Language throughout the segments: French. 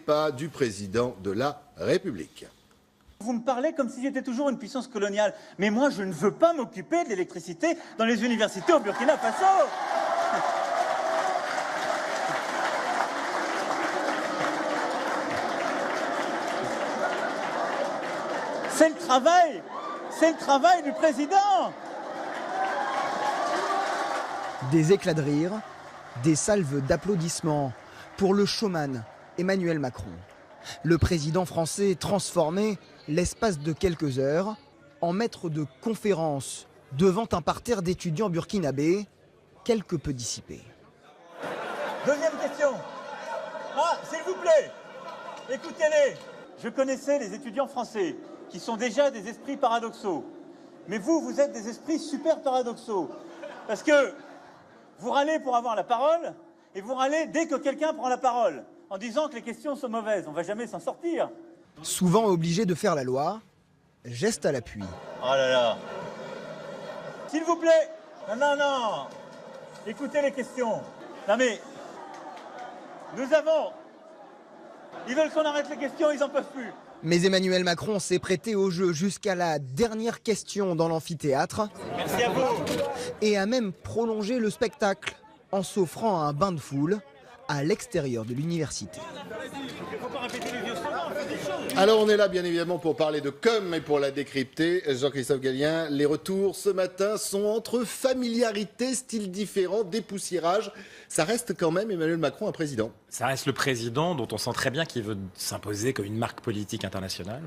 pas du président de la République. Vous me parlez comme si j'étais toujours une puissance coloniale. Mais moi, je ne veux pas m'occuper de l'électricité dans les universités au Burkina Faso. C'est le travail du président. Des éclats de rire, des salves d'applaudissements pour le showman Emmanuel Macron. Le président français transformé, l'espace de quelques heures, en maître de conférence devant un parterre d'étudiants burkinabés, quelque peu dissipés. Deuxième question. Ah, s'il vous plaît, écoutez-les. Je connaissais les étudiants français qui sont déjà des esprits paradoxaux. Mais vous êtes des esprits super paradoxaux. Parce que vous râlez pour avoir la parole et vous râlez dès que quelqu'un prend la parole en disant que les questions sont mauvaises. On ne va jamais s'en sortir. Souvent obligé de faire la loi, geste à l'appui. Oh là là. S'il vous plaît. Non. Écoutez les questions. Non mais, ils veulent qu'on arrête les questions, ils n'en peuvent plus. Mais Emmanuel Macron s'est prêté au jeu jusqu'à la dernière question dans l'amphithéâtre. Merci à vous. Et a même prolongé le spectacle en s'offrant un bain de foule à l'extérieur de l'université. Alors on est là bien évidemment pour parler de com et pour la décrypter. Jean-Christophe Gallien, les retours ce matin sont entre familiarité, style différent, dépoussiérage. Ça reste quand même Emmanuel Macron un président. Ça reste le président dont on sent très bien qu'il veut s'imposer comme une marque politique internationale.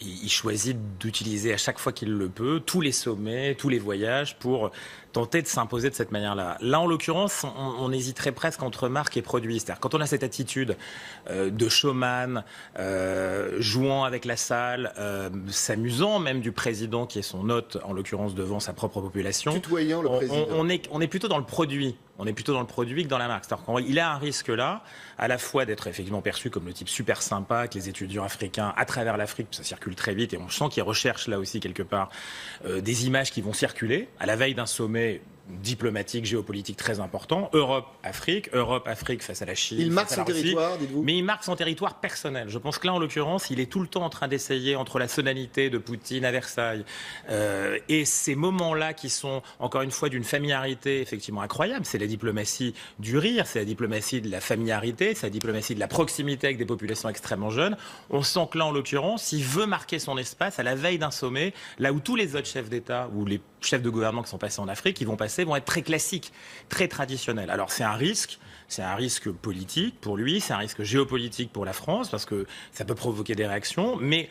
Il choisit d'utiliser à chaque fois qu'il le peut tous les sommets, tous les voyages pour tenter de s'imposer de cette manière-là. Là, en l'occurrence, on hésiterait presque entre marque et produit. C'est-à-dire quand on a cette attitude de showman, jouant avec la salle, s'amusant même du président qui est son hôte, en l'occurrence devant sa propre population. Tutoyant le président. On est plutôt dans le produit. On est plutôt dans le produit que dans la marque. C'est-à-dire qu'il a un risque là, à la fois d'être effectivement perçu comme le type super sympa que les étudiants africains à travers l'Afrique, ça circule très vite et on sent qu'ils recherchent là aussi quelque part des images qui vont circuler à la veille d'un sommet diplomatique, géopolitique très important. Europe-Afrique face à la Chine. Il marque son territoire, dites-vous. Mais il marque son territoire personnel. Je pense que là, en l'occurrence, il est tout le temps en train d'essayer, entre la sonalité de Poutine à Versailles et ces moments-là qui sont, encore une fois, d'une familiarité effectivement incroyable. C'est la diplomatie du rire, c'est la diplomatie de la familiarité, c'est la diplomatie de la proximité avec des populations extrêmement jeunes. On sent que là, en l'occurrence, il veut marquer son espace à la veille d'un sommet, là où tous les autres chefs d'État ou les chefs de gouvernement qui sont passés en Afrique, qui vont être très classiques, très traditionnels. Alors c'est un risque politique pour lui, c'est un risque géopolitique pour la France, parce que ça peut provoquer des réactions, mais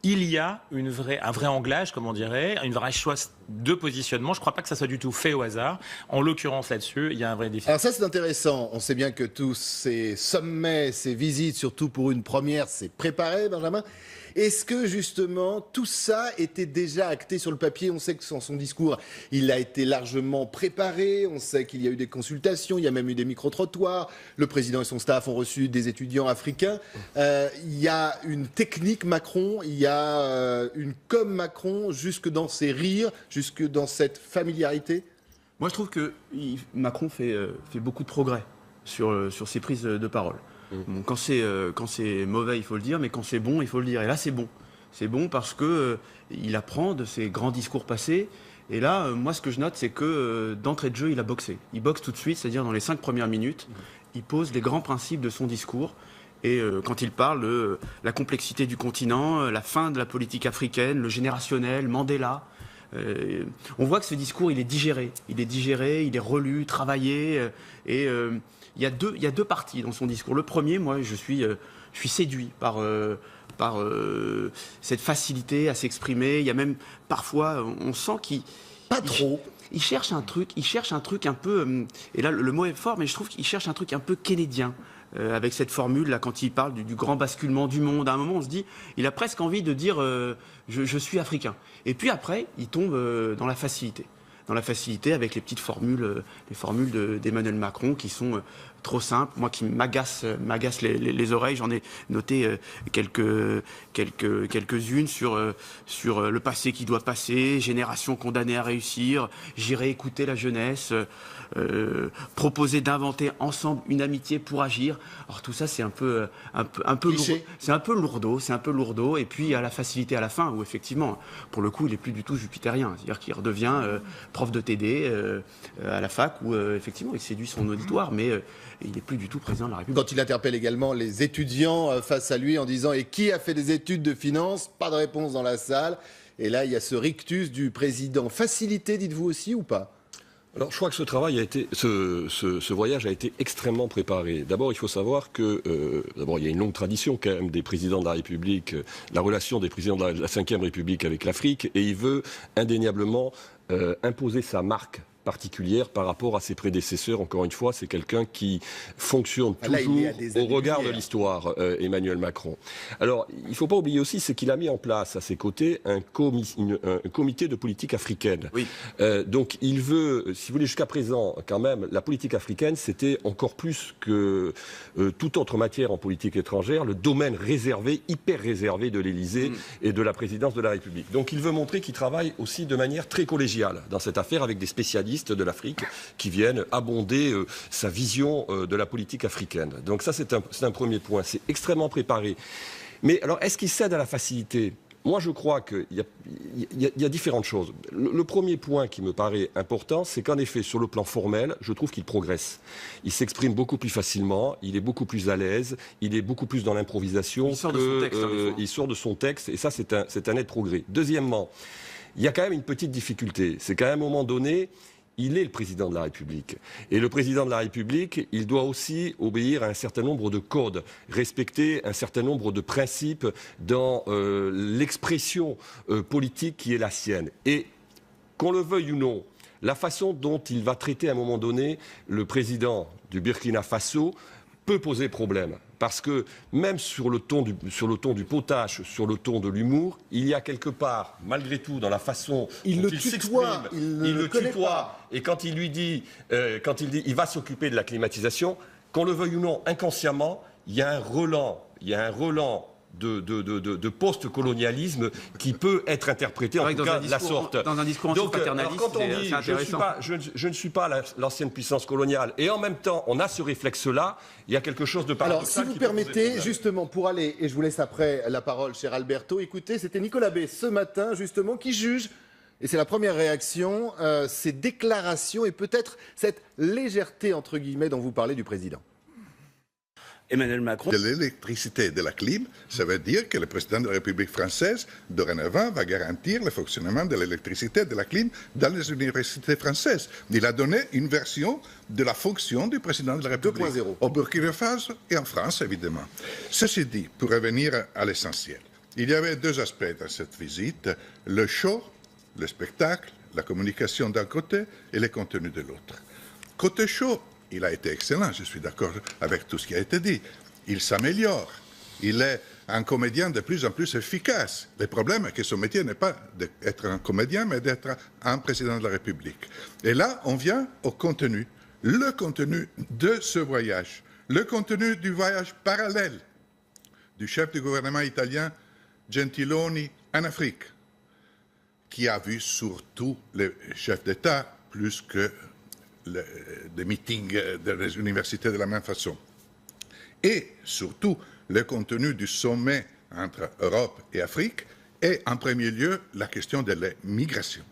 il y a un vrai anglage, comme on dirait, une vraie choix de positionnement. Je ne crois pas que ça soit du tout fait au hasard. En l'occurrence, là-dessus, il y a un vrai défi. Alors ça, c'est intéressant. On sait bien que tous ces sommets, ces visites, surtout pour une première, c'est préparé, Benjamin. Est-ce que, justement, tout ça était déjà acté sur le papier? On sait que dans son discours, il a été largement préparé. On sait qu'il y a eu des consultations, il y a même eu des micro-trottoirs. Le président et son staff ont reçu des étudiants africains. Il y a une technique Macron, il y a une com Macron, jusque dans ses rires, jusque dans cette familiarité. Moi, je trouve que Macron fait beaucoup de progrès sur ses prises de parole. Bon, quand c'est mauvais, il faut le dire, mais quand c'est bon, il faut le dire. Et là, c'est bon. C'est bon parce que il apprend de ses grands discours passés. Et là, moi, ce que je note, c'est que d'entrée de jeu, il a boxé. Il boxe tout de suite, c'est-à-dire dans les 5 premières minutes, il pose les grands principes de son discours. Et quand il parle de la complexité du continent, la fin de la politique africaine, le générationnel, Mandela, on voit que ce discours, il est digéré. Il est relu, travaillé. Il y a deux parties dans son discours. Le premier, moi, je suis séduit par cette facilité à s'exprimer. Il y a même parfois, on sent qu'il... Pas trop. Il cherche un truc un peu... Et là, le mot est fort, mais je trouve qu'il cherche un truc un peu keynésien. Avec cette formule, là, quand il parle du grand basculement du monde. À un moment, on se dit, il a presque envie de dire je suis africain. Et puis après, il tombe dans la facilité. dans la facilité avec les petites formules, les formules d'Emmanuel Macron qui sont trop simples, moi qui m'agacent les oreilles. J'en ai noté quelques-unes sur le passé qui doit passer, génération condamnée à réussir, j'irai écouter la jeunesse, proposer d'inventer ensemble une amitié pour agir. Alors tout ça c'est un peu lourdeau, et puis à la facilité à la fin où effectivement pour le coup il est plus du tout jupitérien, c'est-à-dire qu'il redevient prof de TD à la fac où effectivement il séduit son auditoire, mais il n'est plus du tout président de la République. Quand il interpelle également les étudiants face à lui en disant « Et qui a fait des études de finance ?» Pas de réponse dans la salle. Et là, il y a ce rictus du président. Facilité, dites-vous aussi, ou pas? Alors, je crois que ce voyage a été extrêmement préparé. D'abord, il faut savoir que, il y a une longue tradition quand même des présidents de la République, la relation des présidents de la Ve République avec l'Afrique, et il veut indéniablement imposer sa marque particulière par rapport à ses prédécesseurs. Encore une fois, c'est quelqu'un qui fonctionne toujours au regard de l'histoire, Emmanuel Macron. Alors, il ne faut pas oublier aussi, c'est qu'il a mis en place à ses côtés un comité de politique africaine. Oui. Donc, il veut, si vous voulez, jusqu'à présent, quand même, la politique africaine, c'était encore plus que toute autre matière en politique étrangère, le domaine réservé, hyper réservé de l'Élysée et de la présidence de la République. Donc, il veut montrer qu'il travaille aussi de manière très collégiale dans cette affaire avec des spécialistes de l'Afrique qui viennent abonder sa vision de la politique africaine. Donc ça, c'est un premier point. C'est extrêmement préparé. Mais alors, est-ce qu'il cède à la facilité ? Moi, je crois qu'il y a différentes choses. Le premier point qui me paraît important, c'est qu'en effet, sur le plan formel, je trouve qu'il progresse. Il s'exprime beaucoup plus facilement, il est beaucoup plus à l'aise, il est beaucoup plus dans l'improvisation. Il sort de son texte. Il sort de son texte, et ça, c'est un net progrès. Deuxièmement, il y a quand même une petite difficulté. C'est qu'à un moment donné, il est le président de la République. Et le président de la République, il doit aussi obéir à un certain nombre de codes, respecter un certain nombre de principes dans l'expression politique qui est la sienne. Et qu'on le veuille ou non, la façon dont il va traiter à un moment donné le président du Burkina Faso peut poser problème. Parce que même sur le ton du potache, sur le ton de l'humour, il y a quelque part, malgré tout, dans la façon dont il s'exprime, il le tutoie. Et quand il lui dit, il va s'occuper de la climatisation, qu'on le veuille ou non, inconsciemment, il y a un relent de post-colonialisme qui peut être interprété en tout cas de la sorte. Dans un discours anti-paternaliste, quand on dit je ne suis pas l'ancienne puissance coloniale et en même temps on a ce réflexe-là, il y a quelque chose de paradoxal. Alors si vous permettez, justement, pour aller, et je vous laisse après la parole, cher Alberto, écoutez, c'était Nicolas B ce matin justement qui juge, et c'est la première réaction, ces déclarations et peut-être cette légèreté entre guillemets dont vous parlez du président. Emmanuel Macron. De l'électricité et de la clim, ça veut dire que le président de la République française, dorénavant, va garantir le fonctionnement de l'électricité et de la clim dans les universités françaises. Il a donné une version de la fonction du président de la République 2.0 au Burkina Faso et en France, évidemment. Ceci dit, pour revenir à l'essentiel, il y avait deux aspects dans cette visite, le show, le spectacle, la communication d'un côté et les contenus de l'autre. Côté show, il a été excellent, je suis d'accord avec tout ce qui a été dit. Il s'améliore. Il est un comédien de plus en plus efficace. Le problème est que son métier n'est pas d'être un comédien, mais d'être un président de la République. Et là, on vient au contenu. Le contenu de ce voyage. Le contenu du voyage parallèle du chef du gouvernement italien, Gentiloni, en Afrique, qui a vu surtout les chefs d'État plus que des meetings des universités de la même façon. Et surtout, le contenu du sommet entre Europe et Afrique est en premier lieu la question de la migration.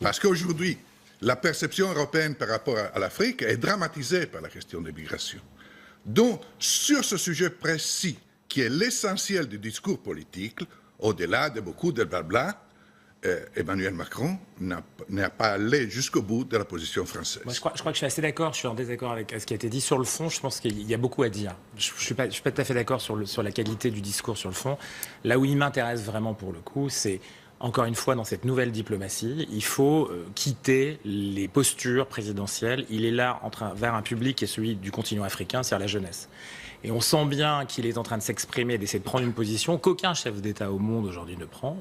Parce qu'aujourd'hui, la perception européenne par rapport à l'Afrique est dramatisée par la question des migrations. Donc, sur ce sujet précis, qui est l'essentiel du discours politique, au-delà de beaucoup de blabla, Emmanuel Macron n'est pas allé jusqu'au bout de la position française. Moi, je crois que je suis assez d'accord, je suis en désaccord avec ce qui a été dit. Sur le fond, je pense qu'il y a beaucoup à dire. Je ne suis pas tout à fait d'accord sur la qualité du discours sur le fond. Là où il m'intéresse vraiment pour le coup, c'est, encore une fois, dans cette nouvelle diplomatie, il faut quitter les postures présidentielles. Il est là vers un public qui est celui du continent africain, c'est-à-dire la jeunesse. Et on sent bien qu'il est en train de s'exprimer, d'essayer de prendre une position qu'aucun chef d'État au monde aujourd'hui ne prend.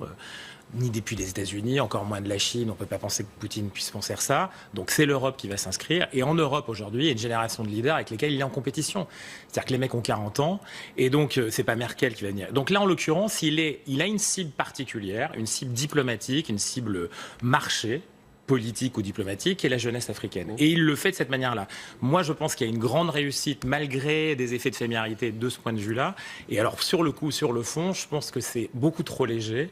Ni depuis les États-Unis, encore moins de la Chine. On ne peut pas penser que Poutine puisse penser ça. Donc c'est l'Europe qui va s'inscrire. Et en Europe aujourd'hui, il y a une génération de leaders avec lesquels il est en compétition. C'est-à-dire que les mecs ont 40 ans. Et donc c'est pas Merkel qui va venir. Donc là, en l'occurrence, il a une cible particulière, une cible diplomatique, une cible marché, politique ou diplomatique, et la jeunesse africaine. Et il le fait de cette manière-là. Moi, je pense qu'il y a une grande réussite, malgré des effets de familiarité de ce point de vue-là. Et alors, sur le coup, sur le fond, je pense que c'est beaucoup trop léger,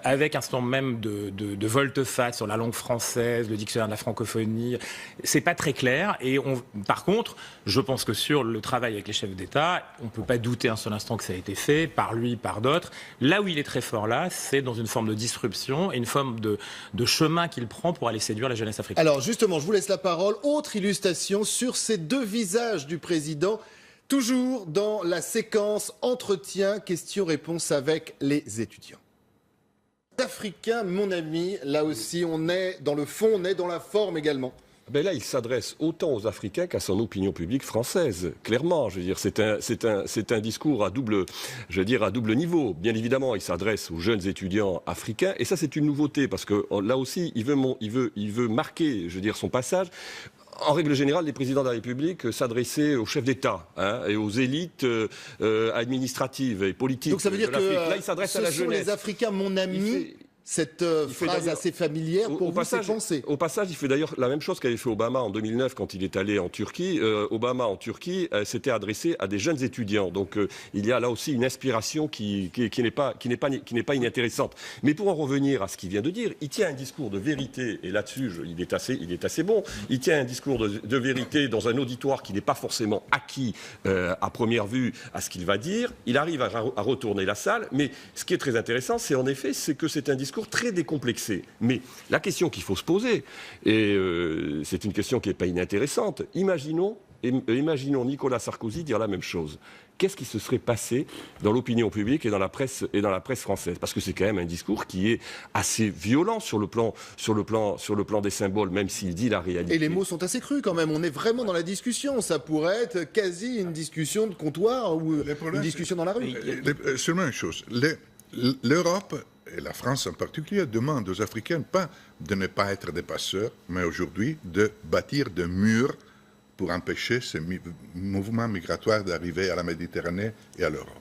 avec un certain nombre même de volte-face sur la langue française, le dictionnaire de la francophonie. C'est pas très clair. Et par contre, je pense que sur le travail avec les chefs d'État, on ne peut pas douter un seul instant que ça a été fait, par lui, par d'autres. Là où il est très fort, là, c'est dans une forme de disruption et une forme de chemin qu'il prend pour aller séduire la jeunesse africaine. Alors justement, je vous laisse la parole. Autre illustration sur ces deux visages du président, toujours dans la séquence entretien, questions-réponses avec les étudiants. Africain, mon ami, là aussi, on est dans le fond, on est dans la forme également. Ben là, il s'adresse autant aux Africains qu'à son opinion publique française. Clairement, je veux dire, c'est un discours à double niveau. Bien évidemment, il s'adresse aux jeunes étudiants africains, et ça, c'est une nouveauté parce que là aussi, il veut marquer, je veux dire, son passage. En règle générale, les présidents de la République s'adressaient aux chefs d'État et aux élites administratives et politiques. Donc ça veut dire que là, il s'adresse à la jeunesse. Ce sont les Africains, mon ami. Cette phrase assez familière pour vous, c'est pensé. Au passage, il fait d'ailleurs la même chose qu'avait fait Obama en 2009 quand il est allé en Turquie. Obama en Turquie s'était adressé à des jeunes étudiants. Donc il y a là aussi une inspiration qui n'est pas inintéressante. Mais pour en revenir à ce qu'il vient de dire, il tient un discours de vérité, et là-dessus il est assez bon. Il tient un discours de vérité dans un auditoire qui n'est pas forcément acquis à première vue à ce qu'il va dire. Il arrive à retourner la salle, mais ce qui est très intéressant, c'est que c'est un discours très décomplexé. Mais la question qu'il faut se poser, et c'est une question qui n'est pas inintéressante, imaginons Nicolas Sarkozy dire la même chose. Qu'est-ce qui se serait passé dans l'opinion publique et dans la presse française? Parce que c'est quand même un discours qui est assez violent sur le plan des symboles, même s'il dit la réalité. Et les mots sont assez crus quand même. On est vraiment dans la discussion. Ça pourrait être quasi une discussion de comptoir ou une discussion dans la rue. Seulement une chose. L'Europe et la France en particulier demandent aux Africains pas de ne pas être des passeurs, mais aujourd'hui de bâtir des murs pour empêcher ces mouvements migratoires d'arriver à la Méditerranée et à l'Europe.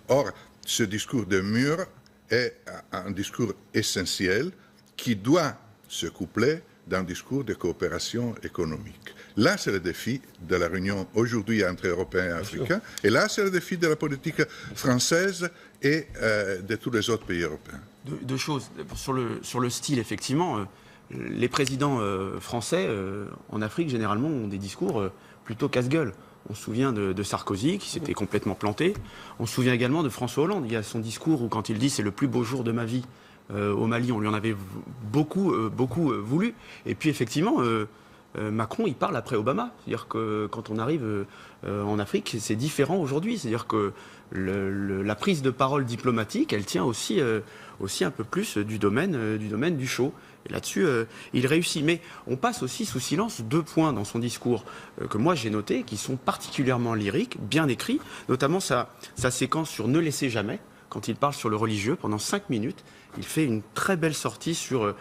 Or, ce discours de mur est un discours essentiel qui doit se coupler d'un discours de coopération économique. Là, c'est le défi de la réunion aujourd'hui entre Européens et Africains. Et là, c'est le défi de la politique française et de tous les autres pays européens. Deux choses. Sur le style, effectivement, les présidents français en Afrique, généralement, ont des discours plutôt casse-gueule. On se souvient de Sarkozy, qui s'était complètement planté. On se souvient également de François Hollande. Il y a son discours où, quand il dit « c'est le plus beau jour de ma vie », au Mali, on lui en avait beaucoup voulu. Et puis, effectivement, Macron, il parle après Obama. C'est-à-dire que quand on arrive en Afrique, c'est différent aujourd'hui. C'est-à-dire que la prise de parole diplomatique, elle tient aussi un peu plus du domaine du show. Et là-dessus, il réussit. Mais on passe aussi sous silence 2 points dans son discours que moi j'ai notés, qui sont particulièrement lyriques, bien écrits, notamment sa séquence sur « Ne laissez jamais », quand il parle sur le religieux, pendant 5 minutes, il fait une très belle sortie sur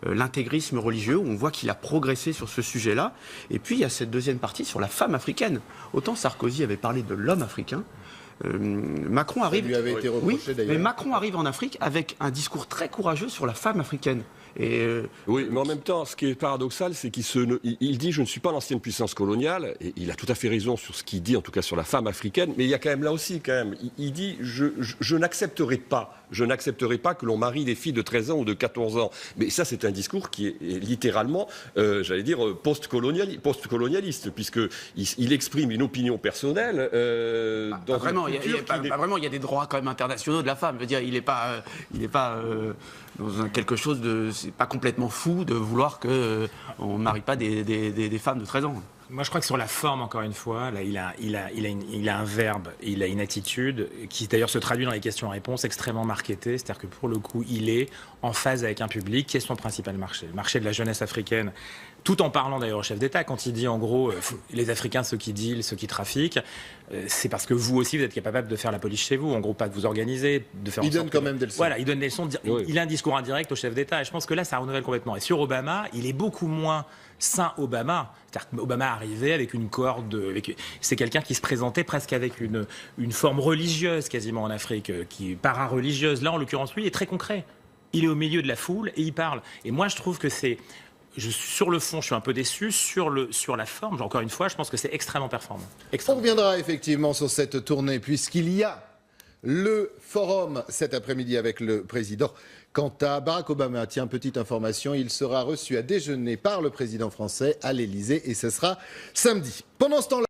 l'intégrisme religieux, où on voit qu'il a progressé sur ce sujet-là. Et puis il y a cette deuxième partie sur la femme africaine. Autant Sarkozy avait parlé de l'homme africain, Macron arrive. Ça lui avait été reproché, d'ailleurs. Mais Macron arrive en Afrique avec un discours très courageux sur la femme africaine. Oui, mais en même temps, ce qui est paradoxal, c'est qu'il dit « je ne suis pas l'ancienne puissance coloniale », et il a tout à fait raison sur ce qu'il dit, en tout cas sur la femme africaine, mais il y a quand même là aussi, il dit « je n'accepterai pas que l'on marie des filles de 13 ans ou de 14 ans ». Mais ça, c'est un discours qui est littéralement, j'allais dire, post-colonialiste, puisqu'il exprime une opinion personnelle vraiment, il y a des droits quand même internationaux de la femme. Je veux dire, il n'est pas dans quelque chose de... C'est pas complètement fou de vouloir qu'on ne marie pas des femmes de 13 ans. Moi, je crois que sur la forme, encore une fois, là, il a un verbe, il a une attitude qui, d'ailleurs, se traduit dans les questions-réponses extrêmement marketées. C'est-à-dire que, pour le coup, il est en phase avec un public qui est son principal marché. Le marché de la jeunesse africaine, tout en parlant d'ailleurs au chef d'État, quand il dit en gros les Africains, ceux qui dealent, ceux qui trafiquent, c'est parce que vous aussi vous êtes capable de faire la police chez vous, en gros pas de vous organiser, de faire. Il donne quand même des leçons. Voilà, il donne des leçons. Il a un discours indirect au chef d'État et je pense que là ça renouvelle complètement. Et sur Obama, il est beaucoup moins saint Obama. C'est-à-dire qu'Obama arrivait avec une corde, c'est quelqu'un qui se présentait presque avec une forme religieuse quasiment en Afrique, qui para-religieuse. Là en l'occurrence lui il est très concret. Il est au milieu de la foule et il parle. Et moi je trouve que c'est sur le fond, je suis un peu déçu. Sur la forme, encore une fois, je pense que c'est extrêmement performant. On reviendra effectivement sur cette tournée, puisqu'il y a le forum cet après-midi avec le président. Quant à Barack Obama, tiens, petite information, il sera reçu à déjeuner par le président français à l'Élysée et ce sera samedi. Pendant ce temps-là,